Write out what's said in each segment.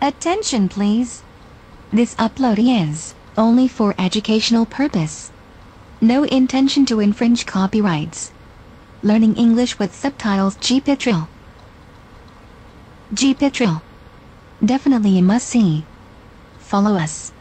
Attention please. This upload is only for educational purpose. No intention to infringe copyrights. Learning English with subtitles. GPITRAL. GPITRAL. Definitely a must-see. Follow us.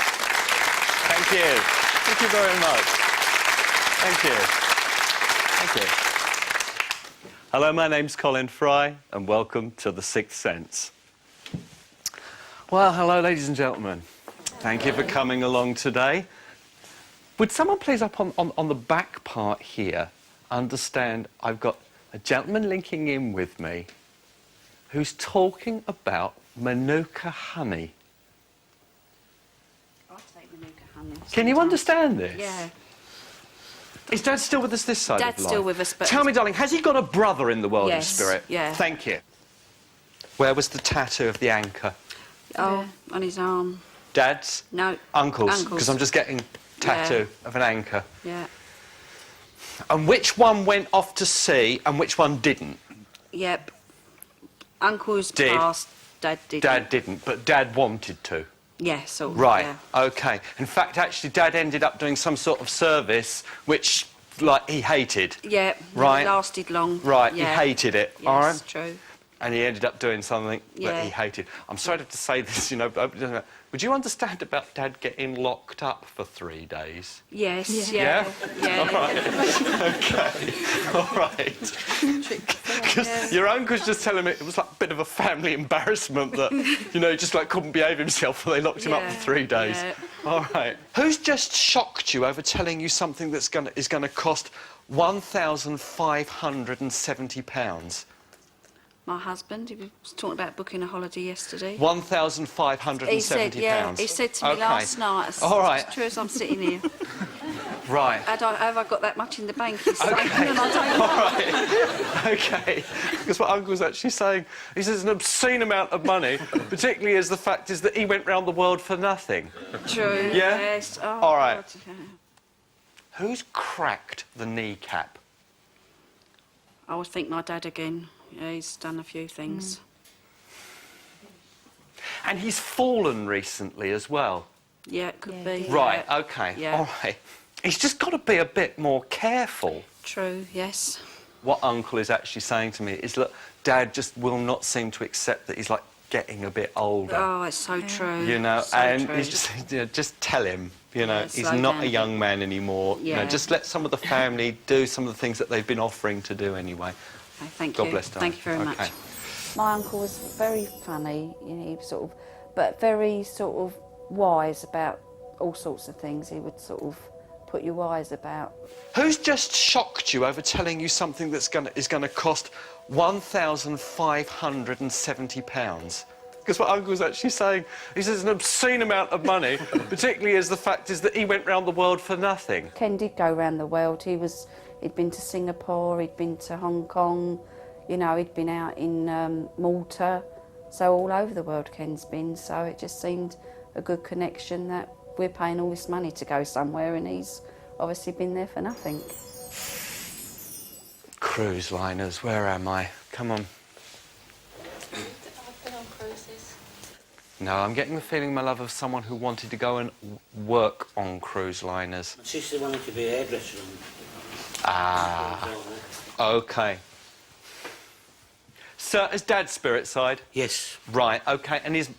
Thank you. Thank you very much. Thank you. Thank you. Hello, my name's Colin Fry, and welcome to The Sixth Sense. Well, hello, ladies and gentlemen. Thank you for coming along today. Would someone please up on the back part here understand I've got a gentleman linking in with me who's talking about Manuka honey. Can you understand this? Yeah. Is Dad still with us this side of life? Dad's still with us, but... Tell me, darling, has he got a brother in the world of Yes, spirit? yeah. Thank you. Where was the tattoo of the anchor? Oh, on his arm. Dad's? No. Uncle's? Because I'm just getting tattoo of an anchor. Yeah. And which one went off to sea and which one didn't? Yep. Uncle's Did. passed, Dad didn't. Dad didn't, but Dad wanted to. Yeah, sort of, Right, yeah. OK. In fact, actually, Dad ended up doing some sort of service which, like, he hated. Yeah, Right. It lasted long. Right, yeah. he hated it, Yes, all right? True. And he ended up doing something that Yeah. he hated. I'm sorry to have to say this, you know, but would you understand about Dad getting locked up for 3 days? Yes, Yeah? yeah. All right. OK, all right. Because your uncle's just telling me it was like a bit of a family embarrassment that, you know, he just like couldn't behave himself and they locked him up for 3 days. Yeah. All right. Who's just shocked you over telling you something that's is going to cost £1,570? My husband, he was talking about booking a holiday yesterday. £1,570? He said, yeah, he said to me last night, all right. As true as I'm sitting here, Right. have I got that much in the bank? He's saying, Okay. and I don't All right. OK. Because what Uncle's actually saying, he says an obscene amount of money, particularly as the fact is that he went round the world for nothing. True, Yeah? yes. Oh, all right. God, yeah. Who's cracked the kneecap? I would think my dad again. Yeah, he's done a few things. And he's fallen recently as well. Yeah, it could be. Right, yeah. OK. Yeah. All right. He's just got to be a bit more careful. True, yes. What Uncle is actually saying to me is, look, Dad just will not seem to accept that he's, like, getting a bit older. Oh, it's so true. You know, so and true. he's just, you know, just tell him, you know, Yeah, he's slow not down a a young man anymore. You know, Yeah. just let some of the family do some of the things that they've been offering to do anyway. Okay, thank God you. bless, Thank you very darling. much. Okay. My uncle was very funny, you know, sort of, but very sort of wise about all sorts of things. He would sort of put you wise about. Who's just shocked you over telling you something that's is going to cost £1,570? Because what Uncle's actually saying, he says an obscene amount of money, particularly as the fact is that he went round the world for nothing. Ken did go around the world. He'd been to Singapore, he'd been to Hong Kong, you know, he'd been out in Malta. So all over the world Ken's been, so it just seemed a good connection that we're paying all this money to go somewhere and he's obviously been there for nothing. Cruise liners, where am I? Come on. I've been on cruises. No, I'm getting the feeling, my love, of someone who wanted to go and work on cruise liners. My sister wanted to be a hairdresser. Ah, OK. So, is Dad's spirit side? Yes. Right, OK. And is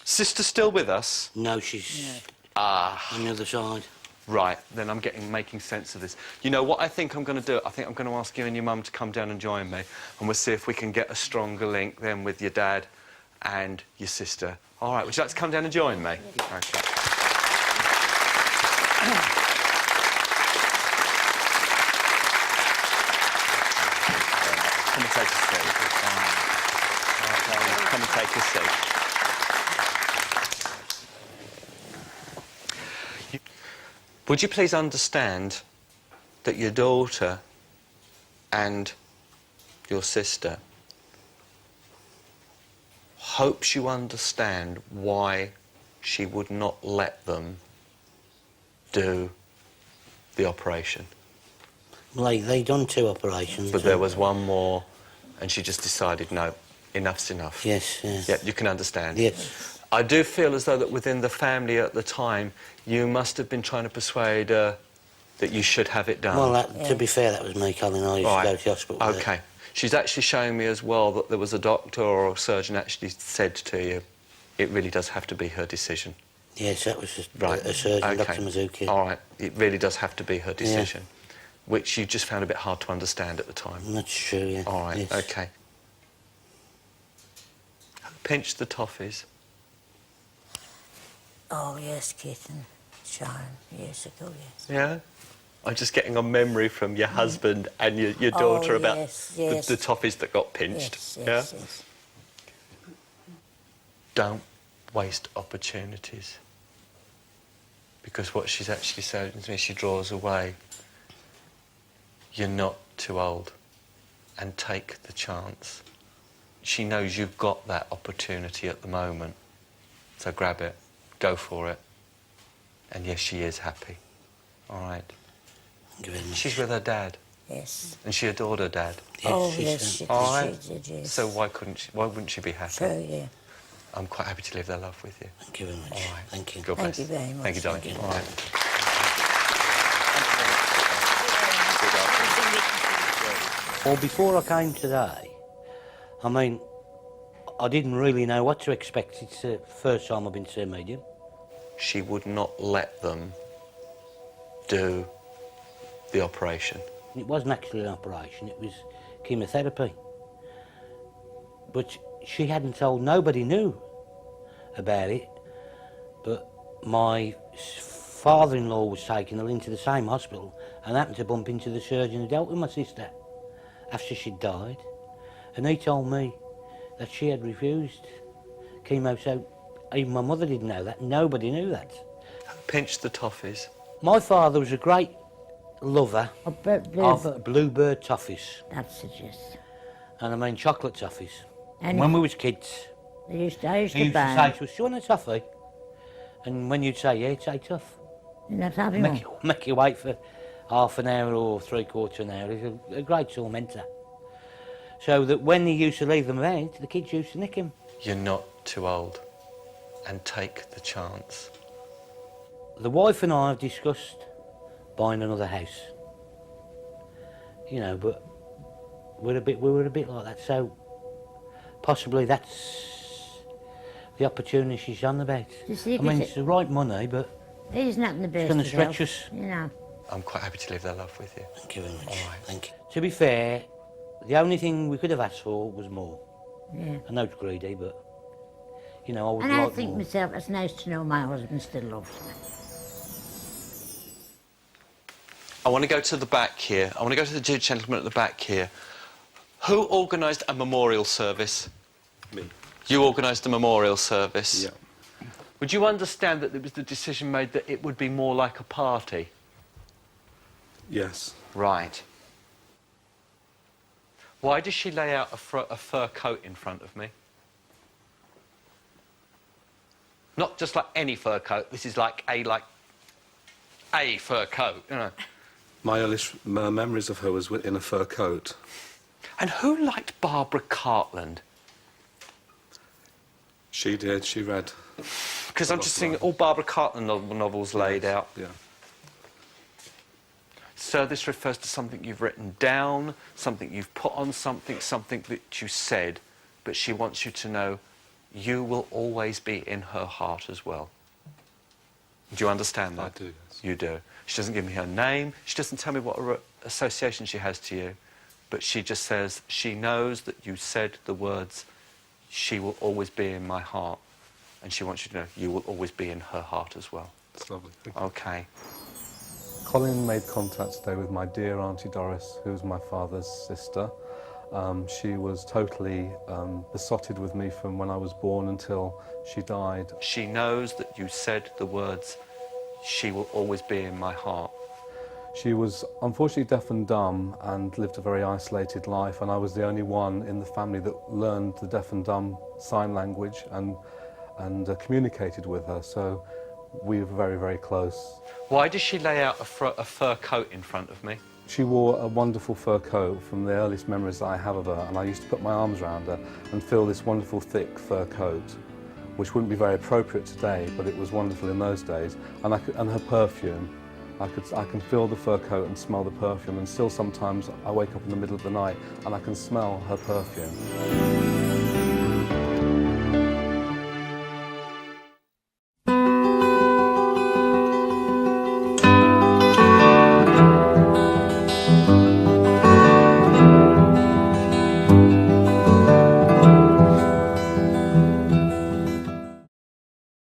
sister still with us? No, she's Ah, on the other side. right. Then I'm making sense of this. You know what I think I'm going to do? I think I'm going to ask you and your mum to come down and join me, and we'll see if we can get a stronger link then with your dad and your sister. All right, would you like to come down and join me? OK. take a seat. Come and take a seat. Would you please understand that your daughter and your sister hopes you understand why she would not let them do the operation? Well, they done 2 operations. But there was one more, and she just decided, no, enough's enough. Yes, yes. Yeah, you can understand. Yes. I do feel as though that within the family at the time, you must have been trying to persuade her that you should have it done. Well, to be fair, that was me, Colin. I used to go to the hospital with her. OK. She's actually showing me as well that there was a doctor or a surgeon actually said to you, it really does have to be her decision. Yes, that was Right. a surgeon, Okay. Dr. Mizuki. All right. It really does have to be her decision, which you just found a bit hard to understand at the time. That's true, yeah. All right, yes. OK. Pinch the toffees. Oh, yes, kitten. Sharon, years ago, yes. Yeah? I'm just getting a memory from your husband and your daughter about yes, yes. The toffees that got pinched. Yes, yeah? yes, yes. Don't waste opportunities. Because what she's actually saying to me, she draws away. You're not too old. And take the chance. She knows you've got that opportunity at the moment. So grab it. Go for it. And yes, she is happy. All right. Thank you very much. She's with her dad. Yes. And she adored her dad. Yes, Oh, she yes, said. she did, All right. she did, yes. So why wouldn't she be happy? True, yeah. I'm quite happy to live their love with you. Thank you very much. All right. Thank you. God Thank bless. you very much. Thank you, darling. Thank you. All right. Well, before I came today, I mean, I didn't really know what to expect. It's the first time I've been to see a medium. She would not let them do the operation. It wasn't actually an operation, it was chemotherapy. But she hadn't told, nobody knew about it, but my father-in-law was taking her into the same hospital and happened to bump into the surgeon who dealt with my sister after she'd died, and he told me that she had refused chemo, so even my mother didn't know that, nobody knew that. Pinch the toffees. My father was a great lover Oh, of bluebird toffees, That's it, yes. and I mean chocolate toffees. And When we was kids, I used to he used to say buy. to us, "Do you want a toffee?" And when you'd say yeah, he'd say tough. And that's having one. Make you wait for half an hour or 3/4 an hour. He's a great tormentor. So that when he used to leave them about, the kids used to nick him. You're not too old. And take the chance. The wife and I have discussed buying another house. You know, but we were a bit like that. So possibly that's the opportunity she's on about. You see, I mean, because it's the right money, but He's not in the best gonna of stretch health, us. You know. I'm quite happy to live their love with you. thank you very much. All right. Thank you. To be fair, the only thing we could have asked for was more. Yeah. I know it's greedy, but you know, I would And I like think more. myself, it's nice to know my husband still loves me. I want to go to the back here. I want to go to the gentleman at the back here. Who organised a memorial service? Me. You organised a memorial service? Yeah. Would you understand that there was the decision made that it would be more like a party? Yes. Right. Why does she lay out a fur coat in front of me? Not just like any fur coat. This is like a fur coat, you know. My earliest memories of her was in a fur coat. And who liked Barbara Cartland? She did. She read. Because I'm just seeing all Barbara Cartland novels laid out. Yeah. So this refers to something you've written down, something you've put on something, something that you said, but she wants you to know you will always be in her heart as well. Do you understand that? I do, yes. You do. She doesn't give me her name. She doesn't tell me what association she has to you, but she just says she knows that you said the words, she will always be in my heart, and she wants you to know you will always be in her heart as well. It's lovely. Thank you. Okay. Colin made contact today with my dear Auntie Doris, who's my father's sister, She was totally besotted with me from when I was born until she died. She knows that you said the words, "She will always be in my heart." She was unfortunately deaf and dumb and lived a very isolated life, and I was the only one in the family that learned the deaf and dumb sign language and communicated with her, so we were very, very close. Why does she lay out a fur coat in front of me? She wore a wonderful fur coat from the earliest memories that I have of her, and I used to put my arms around her and feel this wonderful thick fur coat, which wouldn't be very appropriate today, but it was wonderful in those days. And her perfume, I can feel the fur coat and smell the perfume, and still sometimes I wake up in the middle of the night and I can smell her perfume.